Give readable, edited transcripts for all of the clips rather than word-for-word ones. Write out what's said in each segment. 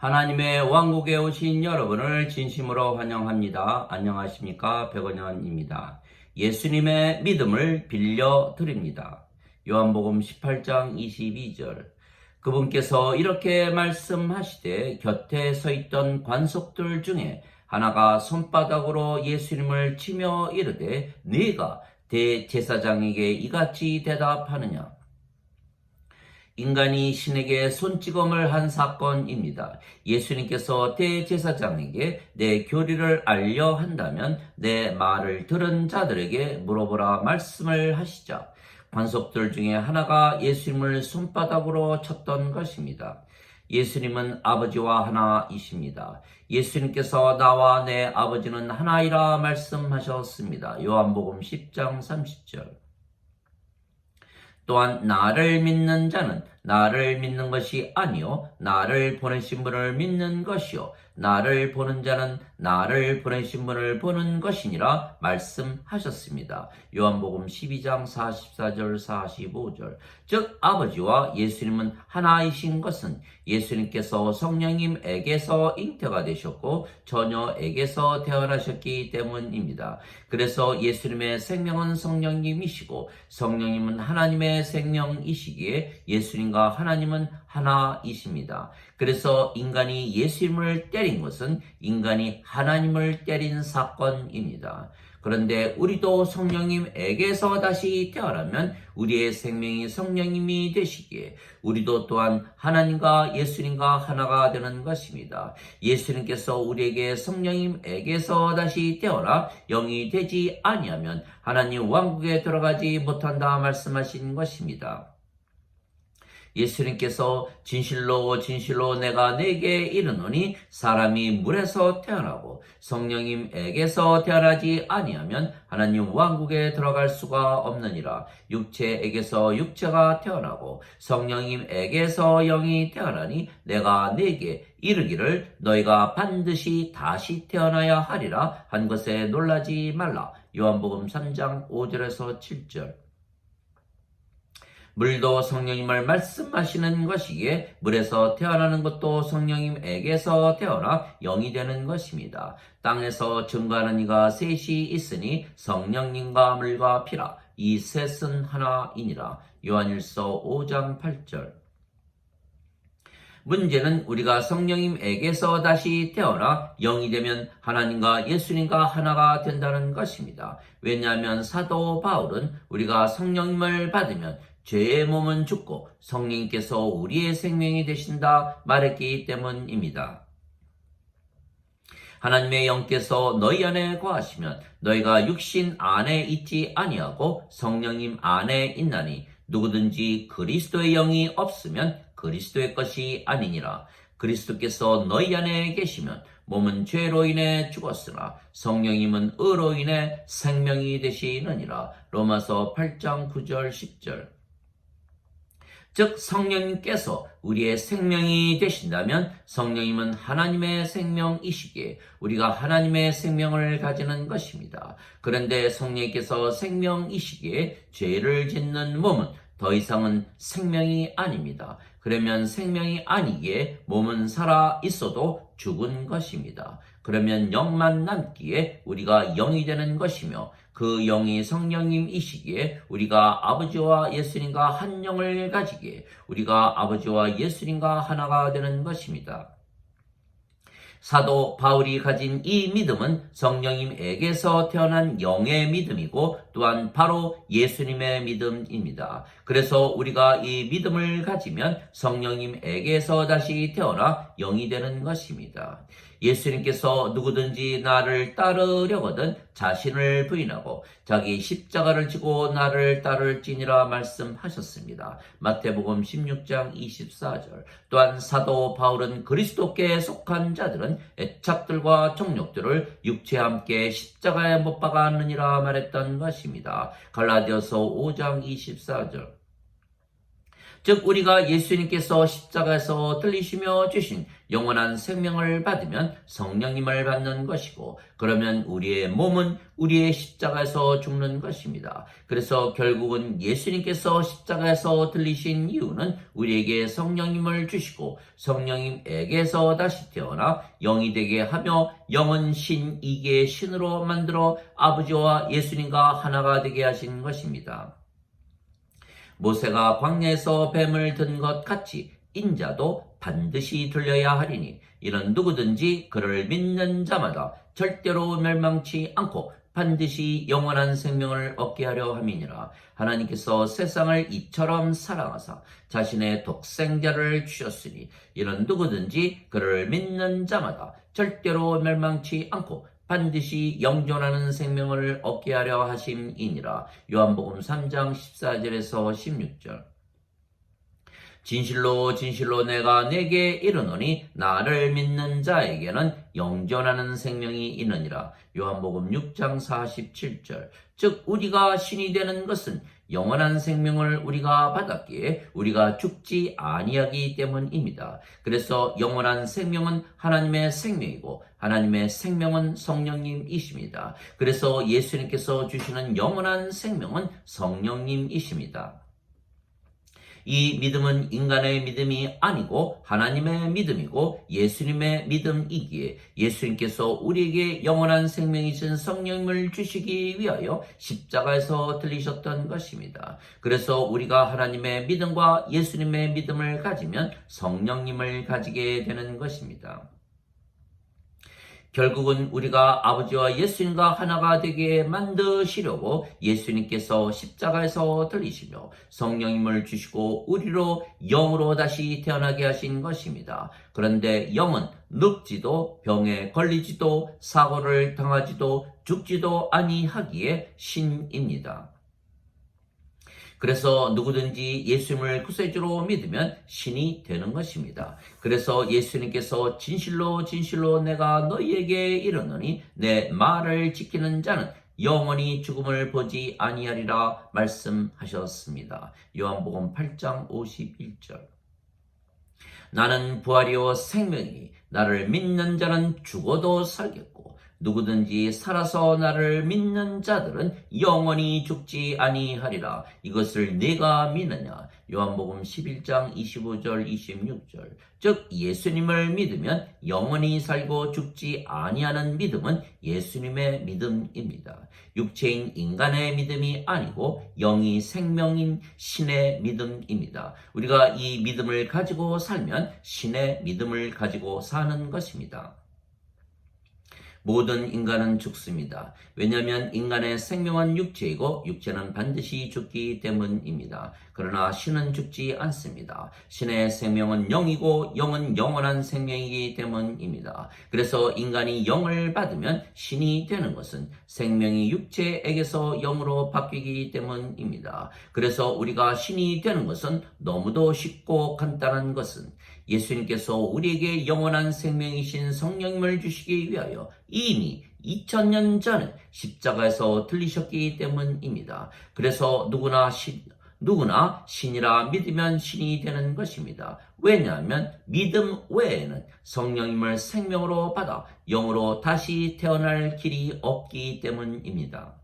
하나님의 왕국에 오신 여러분을 진심으로 환영합니다. 안녕하십니까? 백원현입니다. 예수님의 믿음을 빌려드립니다. 요한복음 18장 22절. 그분께서 이렇게 말씀하시되 곁에 서 있던 관속들 중에 하나가 손바닥으로 예수님을 치며 이르되 네가 대제사장에게 이같이 대답하느냐? 인간이 신에게 손찌검을 한 사건입니다. 예수님께서 대제사장에게 내 교리를 알려 한다면 내 말을 들은 자들에게 물어보라 말씀을 하시자 관속들 중에 하나가 예수님을 손바닥으로 쳤던 것입니다. 예수님은 아버지와 하나이십니다. 예수님께서 나와 내 아버지는 하나이라 말씀하셨습니다. 요한복음 10장 30절. 또한 나를 믿는 자는 나를 믿는 것이 아니요 나를 보내신 분을 믿는 것이요 나를 보는 자는 나를 보내신 분을 보는 것이니라 말씀하셨습니다. 요한복음 12장 44절 45절. 즉 아버지와 예수님은 하나이신 것은 예수님께서 성령님에게서 잉태가 되셨고 처녀에게서 태어나셨기 때문입니다. 그래서 예수님의 생명은 성령님이시고 성령님은 하나님의 생명이시기에 예수님과 하나님은 하나이십니다. 그래서 인간이 예수님을 때린 것은 인간이 하나님을 때린 사건입니다. 그런데 우리도 성령님에게서 다시 태어나면 우리의 생명이 성령님이 되시기에 우리도 또한 하나님과 예수님과 하나가 되는 것입니다. 예수님께서 우리에게 성령님에게서 다시 태어나 영이 되지 아니하면 하나님 왕국에 들어가지 못한다 말씀하신 것입니다. 예수님께서 진실로 진실로 내가 네게 이르노니 사람이 물에서 태어나고 성령님에게서 태어나지 아니하면 하나님 왕국에 들어갈 수가 없느니라. 육체에게서 육체가 태어나고 성령님에게서 영이 태어나니 내가 네게 이르기를 너희가 반드시 다시 태어나야 하리라 한 것에 놀라지 말라. 요한복음 3장 5절에서 7절. 물도 성령님을 말씀하시는 것이기에 물에서 태어나는 것도 성령님에게서 태어나 영이 되는 것입니다. 땅에서 증거하는 이가 셋이 있으니 성령님과 물과 피라. 이 셋은 하나이니라. 요한일서 5장 8절. 문제는 우리가 성령님에게서 다시 태어나 영이 되면 하나님과 예수님과 하나가 된다는 것입니다. 왜냐하면 사도 바울은 우리가 성령님을 받으면 죄의 몸은 죽고 성령님께서 우리의 생명이 되신다 말했기 때문입니다. 하나님의 영께서 너희 안에 거하시면 너희가 육신 안에 있지 아니하고 성령님 안에 있나니 누구든지 그리스도의 영이 없으면 그리스도의 것이 아니니라. 그리스도께서 너희 안에 계시면 몸은 죄로 인해 죽었으나 성령님은 의로 인해 생명이 되시느니라. 로마서 8장 9절 10절. 즉 성령님께서 우리의 생명이 되신다면 성령님은 하나님의 생명이시기에 우리가 하나님의 생명을 가지는 것입니다. 그런데 성령님께서 생명이시기에 죄를 짓는 몸은 더 이상은 생명이 아닙니다. 그러면 생명이 아니기에 몸은 살아 있어도 죽은 것입니다. 그러면 영만 남기에 우리가 영이 되는 것이며 그 영이 성령님이시기에 우리가 아버지와 예수님과 한 영을 가지기에 우리가 아버지와 예수님과 하나가 되는 것입니다. 사도 바울이 가진 이 믿음은 성령님에게서 태어난 영의 믿음이고 또한 바로 예수님의 믿음입니다. 그래서 우리가 이 믿음을 가지면 성령님에게서 다시 태어나 영이 되는 것입니다. 예수님께서 누구든지 나를 따르려거든 자신을 부인하고 자기 십자가를 지고 나를 따를지니라 말씀하셨습니다. 마태복음 16장 24절. 또한 사도 바울은 그리스도께 속한 자들은 애착들과 정욕들을 육체와 함께 십자가에 못 박았느니라 말했던 것입니다. 갈라디아서 5장 24절. 즉 우리가 예수님께서 십자가에서 들리시며 주신 영원한 생명을 받으면 성령님을 받는 것이고, 그러면 우리의 몸은 우리의 십자가에서 죽는 것입니다. 그래서 결국은 예수님께서 십자가에서 들리신 이유는 우리에게 성령님을 주시고 성령님에게서 다시 태어나 영이 되게 하며 영은 신이기의 신으로 만들어 아버지와 예수님과 하나가 되게 하신 것입니다. 모세가 광야에서 뱀을 든 것 같이 인자도 반드시 들려야 하리니 이는 누구든지 그를 믿는 자마다 절대로 멸망치 않고 반드시 영원한 생명을 얻게 하려 함이니라. 하나님께서 세상을 이처럼 사랑하사 자신의 독생자를 주셨으니 이는 누구든지 그를 믿는 자마다 절대로 멸망치 않고 반드시 영존하는 생명을 얻게 하려 하심이니라. 요한복음 3장 14절에서 16절. 진실로 진실로 내가 네게 이르노니 나를 믿는 자에게는 영존하는 생명이 있느니라. 요한복음 6장 47절. 즉 우리가 신이 되는 것은 영원한 생명을 우리가 받았기에 우리가 죽지 아니하기 때문입니다. 그래서 영원한 생명은 하나님의 생명이고 하나님의 생명은 성령님이십니다. 그래서 예수님께서 주시는 영원한 생명은 성령님이십니다. 이 믿음은 인간의 믿음이 아니고 하나님의 믿음이고 예수님의 믿음이기에 예수님께서 우리에게 영원한 생명이신 성령님을 주시기 위하여 십자가에서 들리셨던 것입니다. 그래서 우리가 하나님의 믿음과 예수님의 믿음을 가지면 성령님을 가지게 되는 것입니다. 결국은 우리가 아버지와 예수님과 하나가 되게 만드시려고 예수님께서 십자가에서 들리시며 성령님을 주시고 우리로 영으로 다시 태어나게 하신 것입니다. 그런데 영은 늙지도 병에 걸리지도 사고를 당하지도 죽지도 아니하기에 신입니다. 그래서 누구든지 예수님을 구세주로 믿으면 신이 되는 것입니다. 그래서 예수님께서 진실로 진실로 내가 너희에게 이르노니 내 말을 지키는 자는 영원히 죽음을 보지 아니하리라 말씀하셨습니다. 요한복음 8장 51절. 나는 부활이요 생명이니 나를 믿는 자는 죽어도 살겠고 누구든지 살아서 나를 믿는 자들은 영원히 죽지 아니하리라. 이것을 네가 믿느냐? 요한복음 11장 25절 26절. 즉 예수님을 믿으면 영원히 살고 죽지 아니하는 믿음은 예수님의 믿음입니다. 육체인 인간의 믿음이 아니고 영이 생명인 신의 믿음입니다. 우리가 이 믿음을 가지고 살면 신의 믿음을 가지고 사는 것입니다. 모든 인간은 죽습니다. 왜냐하면 인간의 생명은 육체이고 육체는 반드시 죽기 때문입니다. 그러나 신은 죽지 않습니다. 신의 생명은 영이고 영은 영원한 생명이기 때문입니다. 그래서 인간이 영을 받으면 신이 되는 것은 생명이 육체에게서 영으로 바뀌기 때문입니다. 그래서 우리가 신이 되는 것은 너무도 쉽고 간단한 것은 예수님께서 우리에게 영원한 생명이신 성령님을 주시기 위하여 이미 2000년 전에 십자가에서 들리셨기 때문입니다. 그래서 누구나 신이라 믿으면 신이 되는 것입니다. 왜냐하면 믿음 외에는 성령님을 생명으로 받아 영으로 다시 태어날 길이 없기 때문입니다.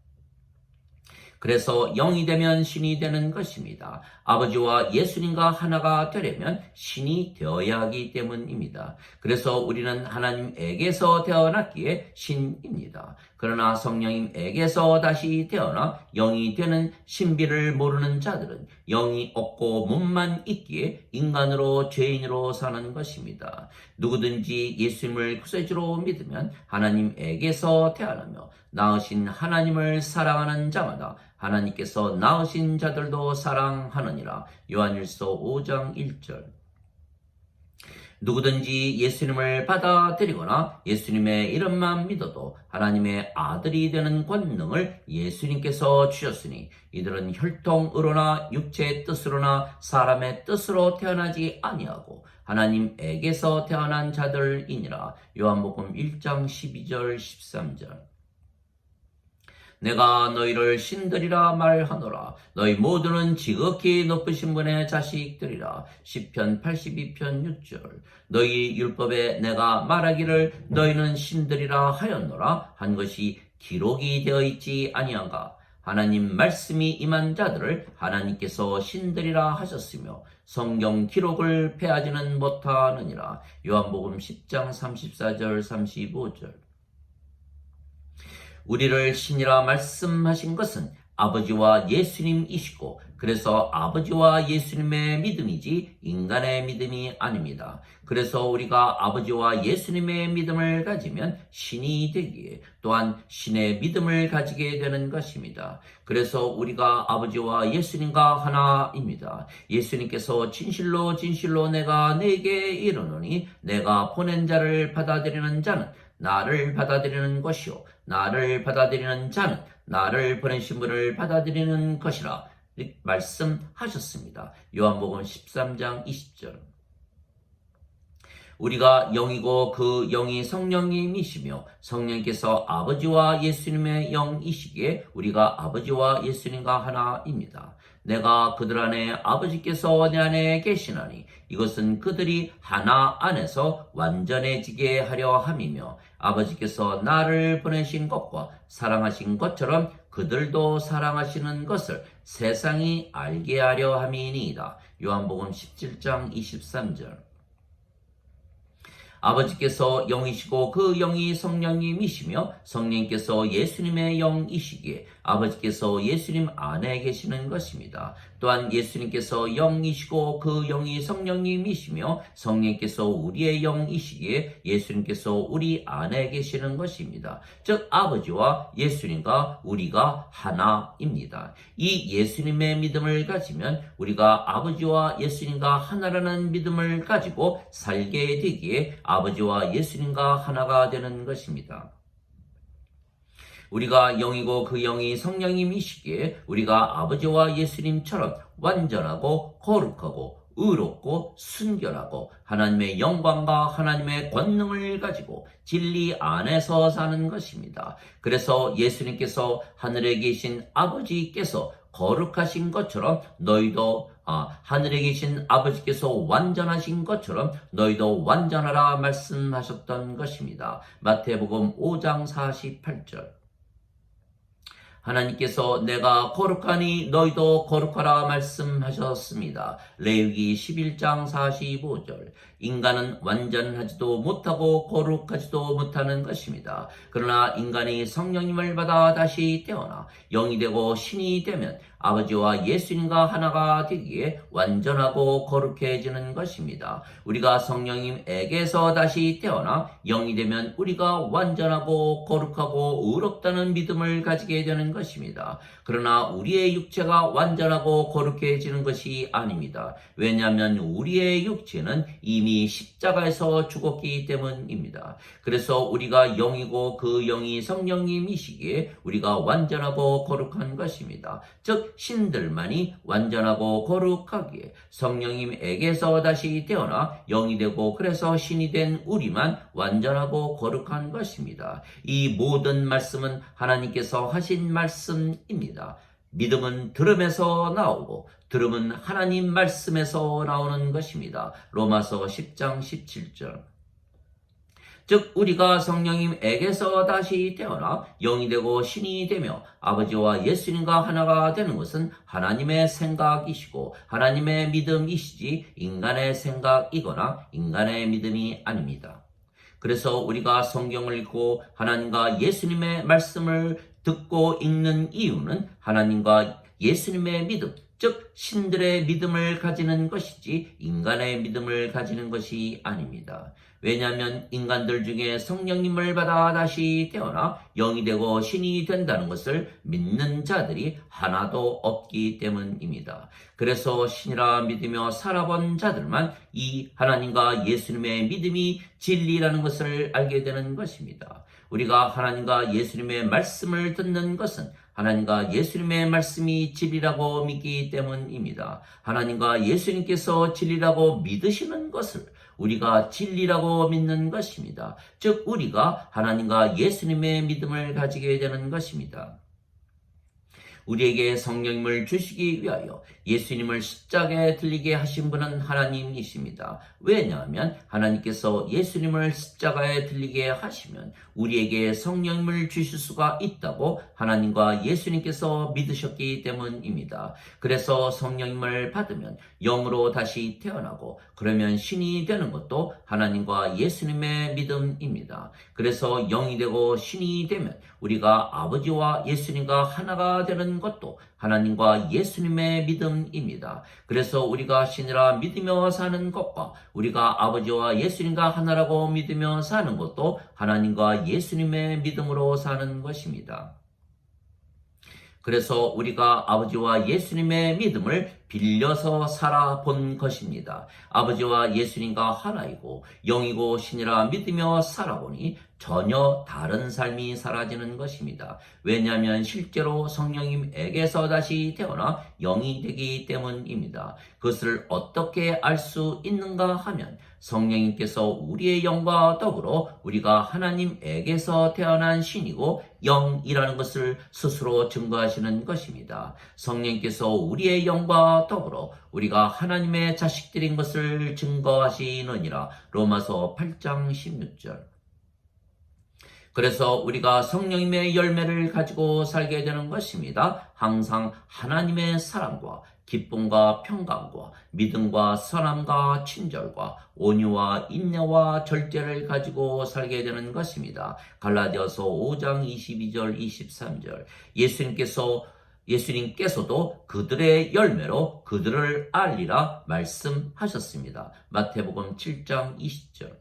그래서 영이 되면 신이 되는 것입니다. 아버지와 예수님과 하나가 되려면 신이 되어야 하기 때문입니다. 그래서 우리는 하나님에게서 태어났기에 신입니다. 그러나 성령님에게서 다시 태어나 영이 되는 신비를 모르는 자들은 영이 없고 몸만 있기에 인간으로 죄인으로 사는 것입니다. 누구든지 예수님을 구세주로 믿으면 하나님에게서 태어나며 낳으신 하나님을 사랑하는 자마다 하나님께서 낳으신 자들도 사랑하느니라. 요한일서 5장 1절. 누구든지 예수님을 받아들이거나 예수님의 이름만 믿어도 하나님의 아들이 되는 권능을 예수님께서 주셨으니 이들은 혈통으로나 육체의 뜻으로나 사람의 뜻으로 태어나지 아니하고 하나님에게서 태어난 자들이니라. 요한복음 1장 12절 13절. 내가 너희를 신들이라 말하노라. 너희 모두는 지극히 높으신 분의 자식들이라. 시편 82편 6절. 너희 율법에 내가 말하기를 너희는 신들이라 하였노라 한 것이 기록이 되어 있지 아니한가. 하나님 말씀이 임한 자들을 하나님께서 신들이라 하셨으며 성경 기록을 패하지는 못하느니라. 요한복음 10장 34절 35절. 우리를 신이라 말씀하신 것은 아버지와 예수님이시고 그래서 아버지와 예수님의 믿음이지 인간의 믿음이 아닙니다. 그래서 우리가 아버지와 예수님의 믿음을 가지면 신이 되기에 또한 신의 믿음을 가지게 되는 것입니다. 그래서 우리가 아버지와 예수님과 하나입니다. 예수님께서 진실로 진실로 내가 네게 이르노니 내가 보낸 자를 받아들이는 자는 나를 받아들이는 것이요 나를 받아들이는 자는 나를 보내신 분을 받아들이는 것이라 말씀하셨습니다. 요한복음 13장 20절. 우리가 영이고 그 영이 성령님이시며 성령께서 아버지와 예수님의 영이시기에 우리가 아버지와 예수님과 하나입니다. 내가 그들 안에 아버지께서 내 안에 계시나니 이것은 그들이 하나 안에서 완전해지게 하려 함이며 아버지께서 나를 보내신 것과 사랑하신 것처럼 그들도 사랑하시는 것을 세상이 알게 하려 함이니이다. 요한복음 17장 23절. 아버지께서 영이시고 그 영이 성령님이시며 성령께서 예수님의 영이시기에 아버지께서 예수님 안에 계시는 것입니다. 또한 예수님께서 영이시고 그 영이 성령님이시며 성령께서 우리의 영이시기에 예수님께서 우리 안에 계시는 것입니다. 즉 아버지와 예수님과 우리가 하나입니다. 이 예수님의 믿음을 가지면 우리가 아버지와 예수님과 하나라는 믿음을 가지고 살게 되기에 아버지와 예수님과 하나가 되는 것입니다. 우리가 영이고 그 영이 성령님이시기에 우리가 아버지와 예수님처럼 완전하고 거룩하고 의롭고 순결하고 하나님의 영광과 하나님의 권능을 가지고 진리 안에서 사는 것입니다. 그래서 예수님께서 하늘에 계신 아버지께서 거룩하신 것처럼 너희도 하늘에 계신 아버지께서 완전하신 것처럼 너희도 완전하라 말씀하셨던 것입니다. 마태복음 5장 48절. 하나님께서 내가 거룩하니 너희도 거룩하라 말씀하셨습니다. 레위기 11장 45절. 인간은 완전하지도 못하고 거룩하지도 못하는 것입니다. 그러나 인간이 성령님을 받아 다시 태어나 영이 되고 신이 되면 아버지와 예수님과 하나가 되기에 완전하고 거룩해지는 것입니다. 우리가 성령님에게서 다시 태어나 영이 되면 우리가 완전하고 거룩하고 의롭다는 믿음을 가지게 되는 것입니다. 그러나 우리의 육체가 완전하고 거룩해지는 것이 아닙니다. 왜냐하면 우리의 육체는 이미 십자가에서 죽었기 때문입니다. 그래서 우리가 영이고 그 영이 성령님이시기에 우리가 완전하고 거룩한 것입니다. 즉 신들만이 완전하고 거룩하기에 성령님에게서 다시 태어나 영이 되고 그래서 신이 된 우리만 완전하고 거룩한 것입니다. 이 모든 말씀은 하나님께서 하신 말씀입니다. 믿음은 들음에서 나오고 들음은 하나님 말씀에서 나오는 것입니다. 로마서 10장 17절. 즉 우리가 성령님에게서 다시 태어나 영이 되고 신이 되며 아버지와 예수님과 하나가 되는 것은 하나님의 생각이시고 하나님의 믿음이시지 인간의 생각이거나 인간의 믿음이 아닙니다. 그래서 우리가 성경을 읽고 하나님과 예수님의 말씀을 듣고 읽는 이유는 하나님과 예수님의 믿음, 즉 신들의 믿음을 가지는 것이지 인간의 믿음을 가지는 것이 아닙니다. 왜냐하면 인간들 중에 성령님을 받아 다시 태어나 영이 되고 신이 된다는 것을 믿는 자들이 하나도 없기 때문입니다. 그래서 신이라 믿으며 살아본 자들만 이 하나님과 예수님의 믿음이 진리라는 것을 알게 되는 것입니다. 우리가 하나님과 예수님의 말씀을 듣는 것은 하나님과 예수님의 말씀이 진리라고 믿기 때문입니다. 하나님과 예수님께서 진리라고 믿으시는 것을 우리가 진리라고 믿는 것입니다. 즉 우리가 하나님과 예수님의 믿음을 가지게 되는 것입니다. 우리에게 성령님을 주시기 위하여 예수님을 십자가에 들리게 하신 분은 하나님이십니다. 왜냐하면 하나님께서 예수님을 십자가에 들리게 하시면 우리에게 성령님을 주실 수가 있다고 하나님과 예수님께서 믿으셨기 때문입니다. 그래서 성령님을 받으면 영으로 다시 태어나고 그러면 신이 되는 것도 하나님과 예수님의 믿음입니다. 그래서 영이 되고 신이 되면 우리가 아버지와 예수님과 하나가 되는 것도 하나님과 예수님의 믿음입니다. 그래서 우리가 신이라 믿으며 사는 것과 우리가 아버지와 예수님과 하나라고 믿으며 사는 것도 하나님과 예수님의 믿음으로 사는 것입니다. 그래서 우리가 아버지와 예수님의 믿음을 빌려서 살아본 것입니다. 아버지와 예수님과 하나이고 영이고 신이라 믿으며 살아보니 전혀 다른 삶이 사라지는 것입니다. 왜냐하면 실제로 성령님에게서 다시 태어나 영이 되기 때문입니다. 그것을 어떻게 알 수 있는가 하면 성령님께서 우리의 영과 더불어 우리가 하나님에게서 태어난 신이고 영이라는 것을 스스로 증거하시는 것입니다. 성령님께서 우리의 영과 더불어 우리가 하나님의 자식들인 것을 증거하시느니라. 로마서 8장 16절. 그래서 우리가 성령님의 열매를 가지고 살게 되는 것입니다. 항상 하나님의 사랑과 기쁨과 평강과 믿음과 선함과 친절과 온유와 인내와 절제를 가지고 살게 되는 것입니다. 갈라디아서 5장 22절 23절. 예수님께서도 그들의 열매로 그들을 알리라 말씀하셨습니다. 마태복음 7장 20절.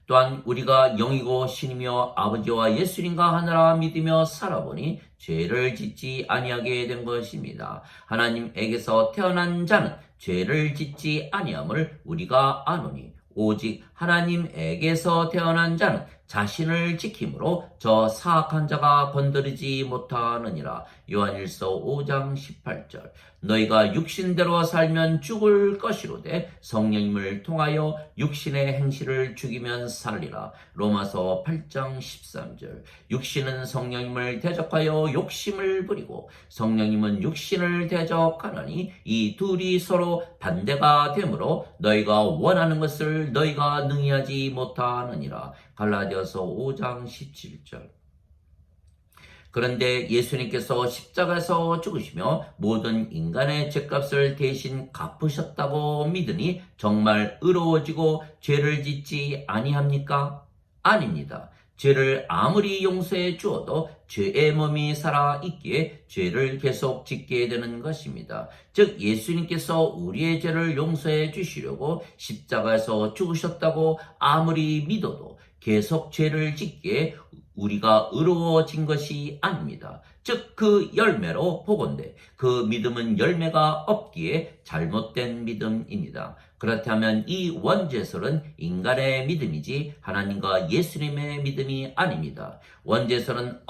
또한 우리가 영이고 신이며 아버지와 예수님과 하나라 믿으며 살아보니 죄를 짓지 아니하게 된 것입니다. 하나님에게서 태어난 자는 죄를 짓지 아니함을 우리가 아노니 오직 하나님에게서 태어난 자는 자신을 지킴으로 저 사악한 자가 건드리지 못하느니라. 요한일서 5장 18절. 너희가 육신대로 살면 죽을 것이로되 성령님을 통하여 육신의 행실을 죽이면 살리라. 로마서 8장 13절. 육신은 성령님을 대적하여 욕심을 부리고 성령님은 육신을 대적하나니 이 둘이 서로 반대가 되므로 너희가 원하는 것을 너희가 능히 하지 못하느니라. 갈라디아서 5장 17절. 그런데 예수님께서 십자가에서 죽으시며 모든 인간의 죄값을 대신 갚으셨다고 믿으니 정말 의로워지고 죄를 짓지 아니합니까? 아닙니다. 죄를 아무리 용서해 주어도 죄의 몸이 살아있기에 죄를 계속 짓게 되는 것입니다. 즉 예수님께서 우리의 죄를 용서해 주시려고 십자가에서 죽으셨다고 아무리 믿어도 계속 죄를 짓기에 우리가 의로워진 것이 아닙니다. 즉 그 열매로 보건대 그 믿음은 열매가 없기에 잘못된 믿음입니다. 그렇다면 이 원죄설은 인간의 믿음이지 하나님과 예수님의 믿음이 아닙니다. 원죄설은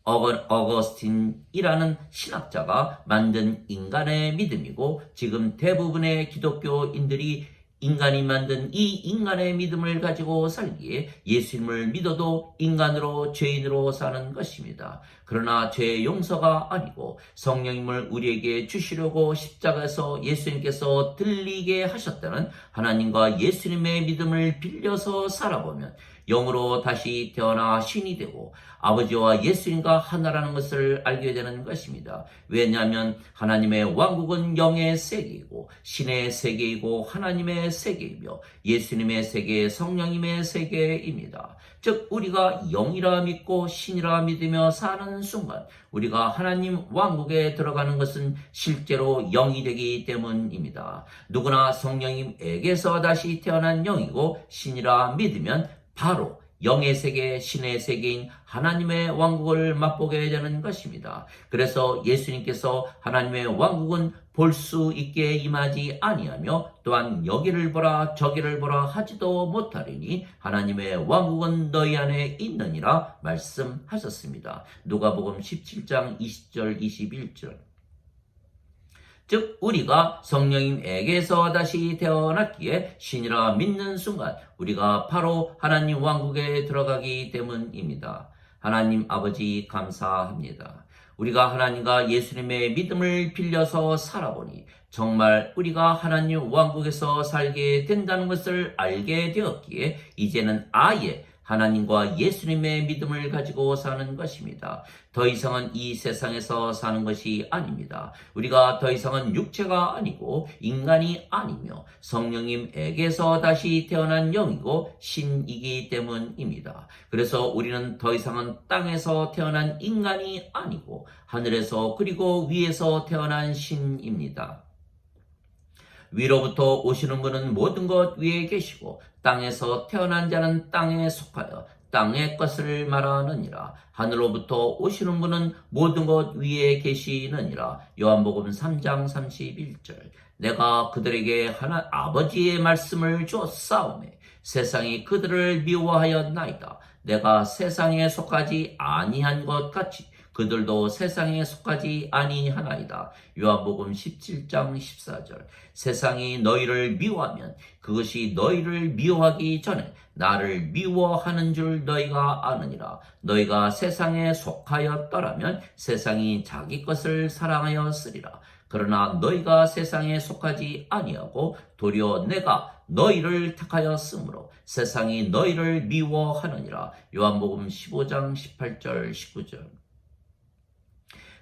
어거스틴이라는 신학자가 만든 인간의 믿음이고 지금 대부분의 기독교인들이 인간이 만든 이 인간의 믿음을 가지고 살기에 예수님을 믿어도 인간으로 죄인으로 사는 것입니다. 그러나 죄의 용서가 아니고 성령님을 우리에게 주시려고 십자가에서 예수님께서 들리게 하셨다는 하나님과 예수님의 믿음을 빌려서 살아보면 영으로 다시 태어나 신이 되고 아버지와 예수님과 하나라는 것을 알게 되는 것입니다. 왜냐하면 하나님의 왕국은 영의 세계이고 신의 세계이고 하나님의 세계이며 예수님의 세계, 성령님의 세계입니다. 즉 우리가 영이라 믿고 신이라 믿으며 사는 순간 우리가 하나님 왕국에 들어가는 것은 실제로 영이 되기 때문입니다. 누구나 성령님에게서 다시 태어난 영이고 신이라 믿으면 바로 영의 세계, 신의 세계인 하나님의 왕국을 맛보게 되는 것입니다. 그래서 예수님께서 하나님의 왕국은 볼 수 있게 임하지 아니하며 또한 여기를 보라 저기를 보라 하지도 못하리니 하나님의 왕국은 너희 안에 있느니라 말씀하셨습니다. 누가복음 17장 20절 21절. 즉 우리가 성령님에게서 다시 태어났기에 신이라 믿는 순간 우리가 바로 하나님 왕국에 들어가기 때문입니다. 하나님 아버지 감사합니다. 우리가 하나님과 예수님의 믿음을 빌려서 살아보니 정말 우리가 하나님 왕국에서 살게 된다는 것을 알게 되었기에 이제는 아예 하나님과 예수님의 믿음을 가지고 사는 것입니다. 더 이상은 이 세상에서 사는 것이 아닙니다. 우리가 더 이상은 육체가 아니고 인간이 아니며 성령님에게서 다시 태어난 영이고 신이기 때문입니다. 그래서 우리는 더 이상은 땅에서 태어난 인간이 아니고 하늘에서 그리고 위에서 태어난 신입니다. 위로부터 오시는 분은 모든 것 위에 계시고 땅에서 태어난 자는 땅에 속하여 땅의 것을 말하느니라. 하늘로부터 오시는 분은 모든 것 위에 계시느니라. 요한복음 3장 31절. 내가 그들에게 아버지의 말씀을 줬사오매 세상이 그들을 미워하였나이다. 내가 세상에 속하지 아니한 것 같이 그들도 세상에 속하지 아니하나이다. 요한복음 17장 14절. 세상이 너희를 미워하면 그것이 너희를 미워하기 전에 나를 미워하는 줄 너희가 아느니라. 너희가 세상에 속하였더라면 세상이 자기 것을 사랑하였으리라. 그러나 너희가 세상에 속하지 아니하고 도리어 내가 너희를 택하였으므로 세상이 너희를 미워하느니라. 요한복음 15장 18절 19절.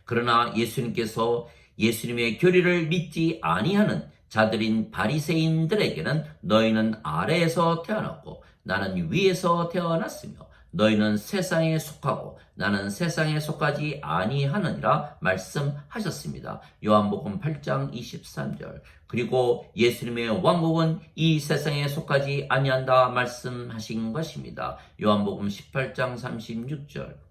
그러나 예수님께서 예수님의 교리를 믿지 아니하는 자들인 바리새인들에게는 너희는 아래에서 태어났고 나는 위에서 태어났으며 너희는 세상에 속하고 나는 세상에 속하지 아니하느니라 말씀하셨습니다. 요한복음 8장 23절. 그리고 예수님의 왕국은 이 세상에 속하지 아니한다 말씀하신 것입니다. 요한복음 18장 36절.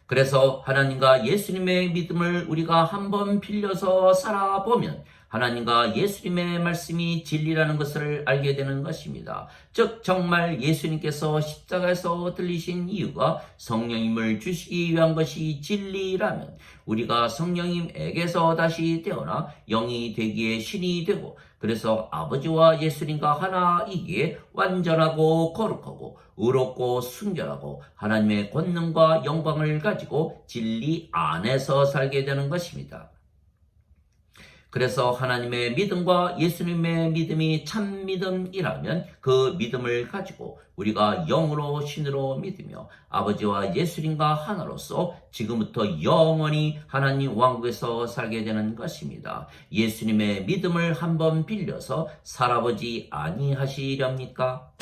그래서 하나님과 예수님의 믿음을 우리가 한번 빌려서 살아보면 하나님과 예수님의 말씀이 진리라는 것을 알게 되는 것입니다. 즉 정말 예수님께서 십자가에서 들리신 이유가 성령님을 주시기 위한 것이 진리라면 우리가 성령님에게서 다시 태어나 영이 되기에 신이 되고 그래서 아버지와 예수님과 하나이기에 완전하고 거룩하고 의롭고 순결하고 하나님의 권능과 영광을 가지고 진리 안에서 살게 되는 것입니다. 그래서 하나님의 믿음과 예수님의 믿음이 참 믿음이라면 그 믿음을 가지고 우리가 영으로 신으로 믿으며 아버지와 예수님과 하나로서 지금부터 영원히 하나님 왕국에서 살게 되는 것입니다. 예수님의 믿음을 한번 빌려서 살아보지 아니하시렵니까?